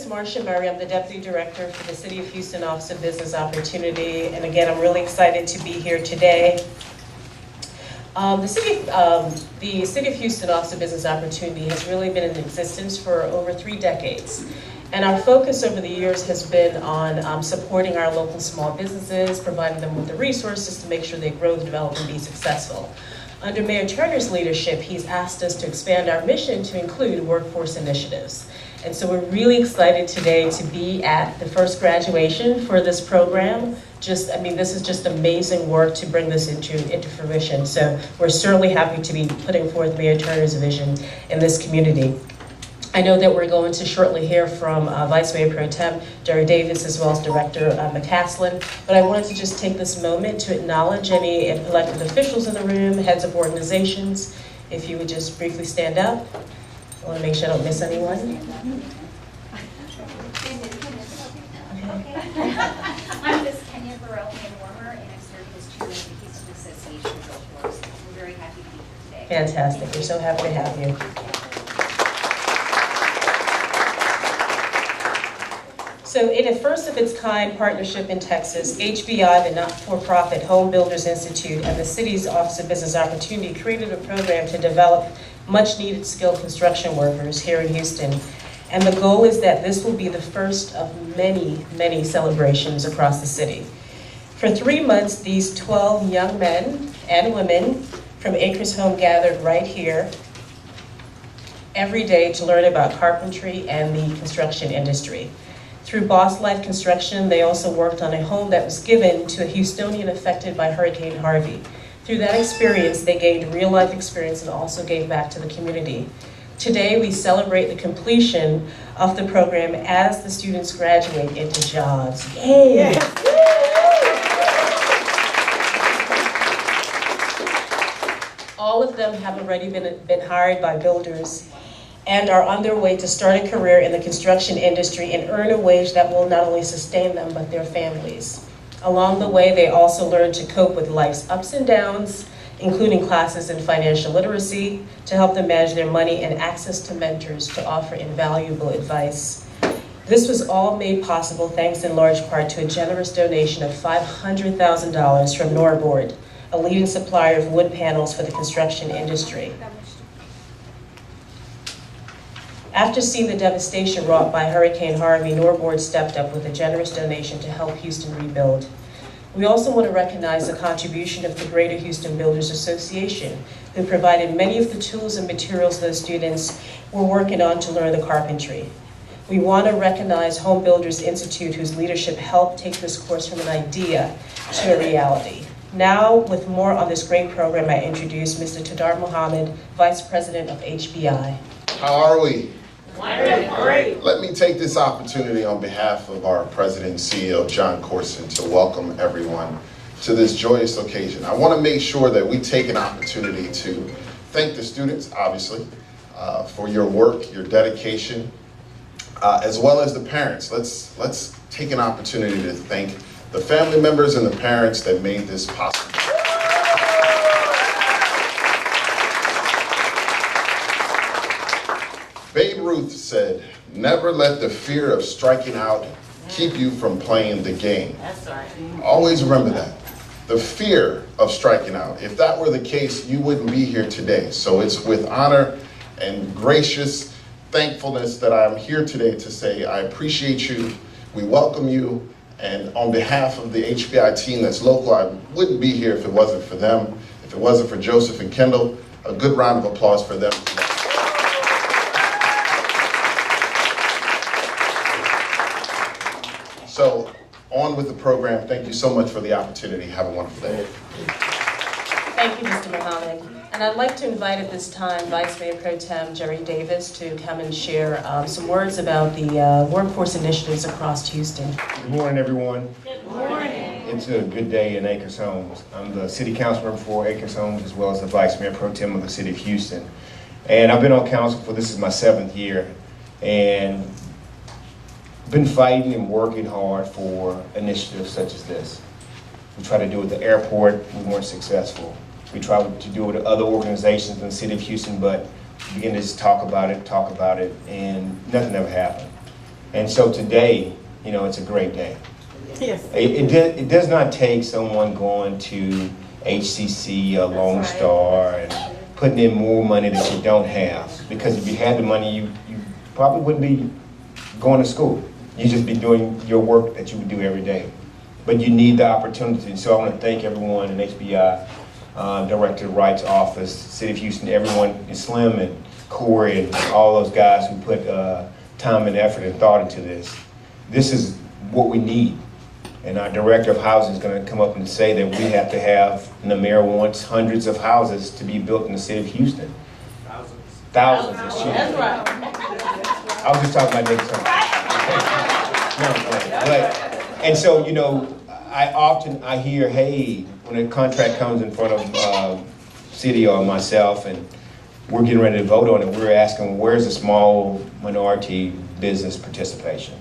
Marcia Murray. I'm the Deputy Director for the City of Houston Office of Business Opportunity. And again, I'm really excited to be here today. The City of Houston Office of Business Opportunity has really been in existence for over 3 decades. And our focus over the years has been on supporting our local small businesses, providing them with the resources to make sure they grow, develop, and be successful. Under Mayor Turner's leadership, he's asked us to expand our mission to include workforce initiatives. And so we're really excited today to be at the first graduation for this program. This is just amazing work to bring this into fruition. So we're certainly happy to be putting forth Mayor Turner's vision in this community. I know that we're going to shortly hear from Vice Mayor Pro Tem Jerry Davis, as well as Director McCaslin, but I wanted to just take this moment to acknowledge any elected officials in the room, heads of organizations. If you would just briefly stand up. I want to make sure I don't miss anyone. I'm Ms. Kenya Burrell-Warmer, and I serve as chair of the Houston Association of Realtors. We're very happy to be here today. Fantastic. We're so happy to have you. So in a first-of-its-kind partnership in Texas, HBI, the not-for-profit Home Builders Institute, and the city's Office of Business Opportunity created a program to develop much-needed skilled construction workers here in Houston. And the goal is that this will be the first of many, many celebrations across the city. For 3 months, these 12 young men and women from Acres Home gathered right here every day to learn about carpentry and the construction industry. Through Boss Life Construction, they also worked on a home that was given to a Houstonian affected by Hurricane Harvey. Through that experience, they gained real-life experience and also gave back to the community. Today, we celebrate the completion of the program as the students graduate into jobs. Yay! All of them have already been hired by builders and are on their way to start a career in the construction industry and earn a wage that will not only sustain them, but their families. Along the way, they also learn to cope with life's ups and downs, including classes in financial literacy to help them manage their money and access to mentors to offer invaluable advice. This was all made possible thanks in large part to a generous donation of $500,000 from Norboard, a leading supplier of wood panels for the construction industry. After seeing the devastation wrought by Hurricane Harvey, Norboard stepped up with a generous donation to help Houston rebuild. We also want to recognize the contribution of the Greater Houston Builders Association, who provided many of the tools and materials those students were working on to learn the carpentry. We want to recognize Home Builders Institute, whose leadership helped take this course from an idea to a reality. Now, with more on this great program, I introduce Mr. Tadar Mohammed, Vice President of HBI. How are we? Great. Let me take this opportunity on behalf of our President and CEO, John Corson, to welcome everyone to this joyous occasion. I want to make sure that we take an opportunity to thank the students, obviously, for your work, your dedication, as well as the parents. Let's take an opportunity to thank the family members and the parents that made this possible. Babe Ruth said, "Never let the fear of striking out keep you from playing the game." That's right. Always remember that. The fear of striking out. If that were the case, you wouldn't be here today. So it's with honor and gracious thankfulness that I'm here today to say I appreciate you, we welcome you, and on behalf of the HBI team that's local, I wouldn't be here if it wasn't for them, if it wasn't for Joseph and Kendall. A good round of applause for them. So, on with the program. Thank you so much for the opportunity. Have a wonderful day. Thank you, Mr. Mohammed. And I'd like to invite at this time Vice Mayor Pro Tem Jerry Davis to come and share some words about the workforce initiatives across Houston. Good morning, everyone. Good morning. It's a good day in Acres Homes. I'm the City Council member for Acres Homes as well as the Vice Mayor Pro Tem of the City of Houston. And I've been on council for, this is my 7th year, and been fighting and working hard for initiatives such as this. We tried to do it at the airport, we weren't successful. We tried to do it at other organizations in the City of Houston, but we began to just talk about it, and nothing ever happened. And so today, you know, it's a great day. Yes. It does not take someone going to HCC or Lone Star and putting in more money that you don't have. Because if you had the money, you probably wouldn't be going to school. You'd just be doing your work that you would do every day. But you need the opportunity. So I want to thank everyone in HBI, Director Wright's office, City of Houston, everyone, and Slim and Corey and all those guys who put time and effort and thought into this. This is what we need. And our Director of Housing is going to come up and say that we have to have, and the mayor wants hundreds of houses to be built in the City of Houston. Thousands, excuse me. That's right. I was just talking about Nick. And so, you know, I hear, hey, when a contract comes in front of city or myself and we're getting ready to vote on it, we're asking, where's the small minority business participation?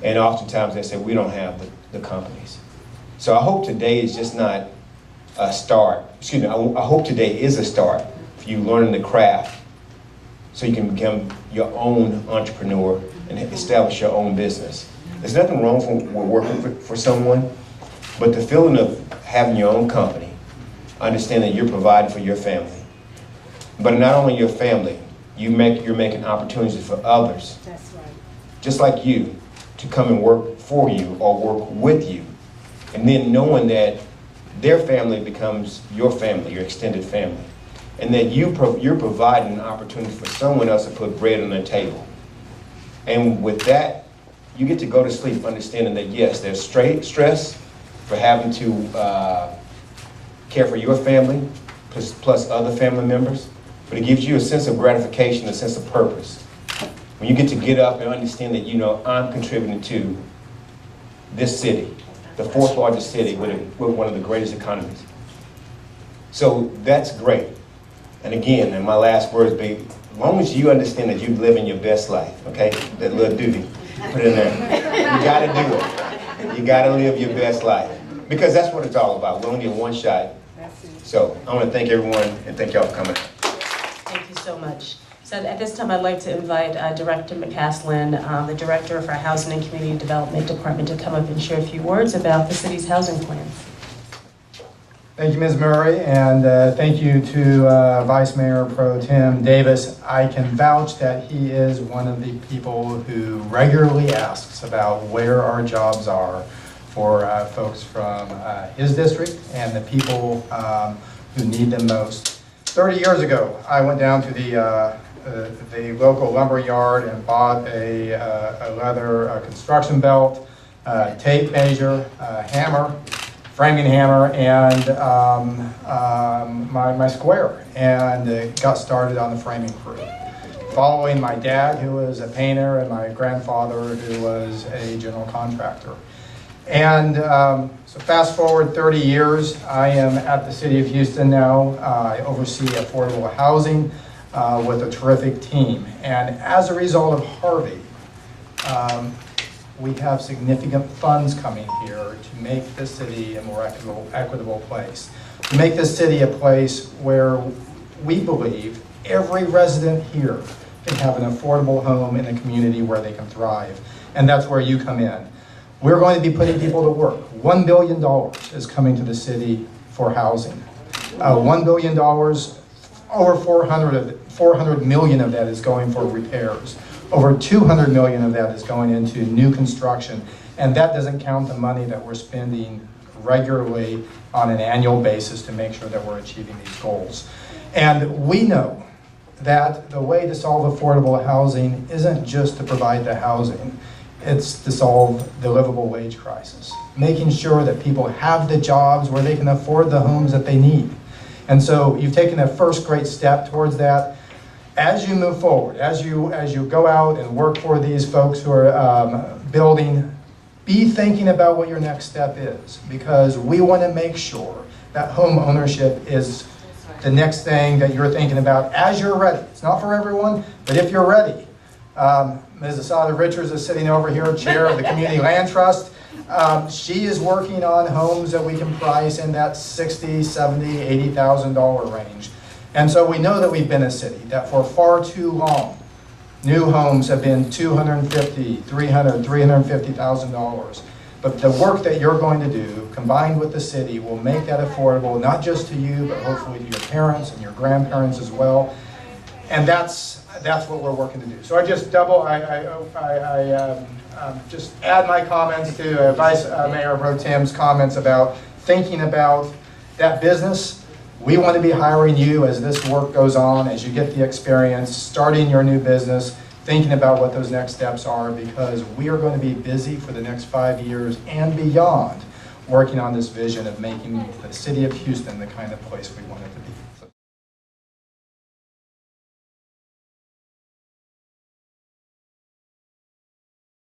And oftentimes they say, we don't have the companies. So I hope today is just not a start. Excuse me, I hope today is a start for you learning the craft so you can become your own entrepreneur and establish your own business. There's nothing wrong with working for someone, but the feeling of having your own company, understand that you're providing for your family. But not only your family, you're making opportunities for others, That's right. just like you, to come and work for you or work with you. And then knowing that their family becomes your family, your extended family. And that you're providing an opportunity for someone else to put bread on their table. And with that, you get to go to sleep understanding that yes, there's stress for having to care for your family, plus other family members, but it gives you a sense of gratification, a sense of purpose. When you get up and understand that, you know, I'm contributing to this city, the fourth largest city with one of the greatest economies. So that's great. And again, and my last words be, as long as you understand that you're living your best life, okay? That little duty, put it in there. You gotta do it. You gotta live your best life. Because that's what it's all about. We only get one shot. That's it. So I wanna thank everyone and thank y'all for coming. Thank you so much. So at this time, I'd like to invite Director McCaslin, the Director for Housing and Community Development Department, to come up and share a few words about the city's housing plans. Thank you, Ms. Murray, and thank you to Vice Mayor Pro Tem Davis. I can vouch that he is one of the people who regularly asks about where our jobs are for folks from his district and the people who need them most. 30 years ago, I went down to the local lumber yard and bought a leather construction belt, tape measure, hammer, framing hammer, and my square, and got started on the framing crew. Following my dad, who was a painter, and my grandfather, who was a general contractor. And so fast forward 30 years, I am at the City of Houston now. I oversee affordable housing with a terrific team. And as a result of Harvey, we have significant funds coming here to make this city a more equitable place. To make this city a place where we believe every resident here can have an affordable home in a community where they can thrive. And that's where you come in. We're going to be putting people to work. $1 billion is coming to the city for housing. $1 billion, over 400 million of that is going for repairs. Over 200 million of that is going into new construction. And that doesn't count the money that we're spending regularly on an annual basis to make sure that we're achieving these goals. And we know that the way to solve affordable housing isn't just to provide the housing. It's to solve the livable wage crisis, making sure that people have the jobs where they can afford the homes that they need. And so you've taken a first great step towards that. As you move forward, as you go out and work for these folks who are building, be thinking about what your next step is, because we want to make sure that home ownership is the next thing that you're thinking about as you're ready. It's not for everyone, but if you're ready. Ms. Asada Richards is sitting over here, chair of the Community Land Trust. She is working on homes that we can price in that $60,000, $70,000, $80,000 range. And so we know that we've been a city that for far too long New homes have been $250,000, $300,000, $350,000. But the work that you're going to do, combined with the city, will make that affordable, not just to you, but hopefully to your parents and your grandparents as well. And that's what we're working to do. So I just just add my comments to Vice Mayor Pro Tem's comments about thinking about that business. We want to be hiring you as this work goes on, as you get the experience, starting your new business, thinking about what those next steps are, because we are going to be busy for the next 5 years and beyond working on this vision of making the city of Houston the kind of place we want it to be.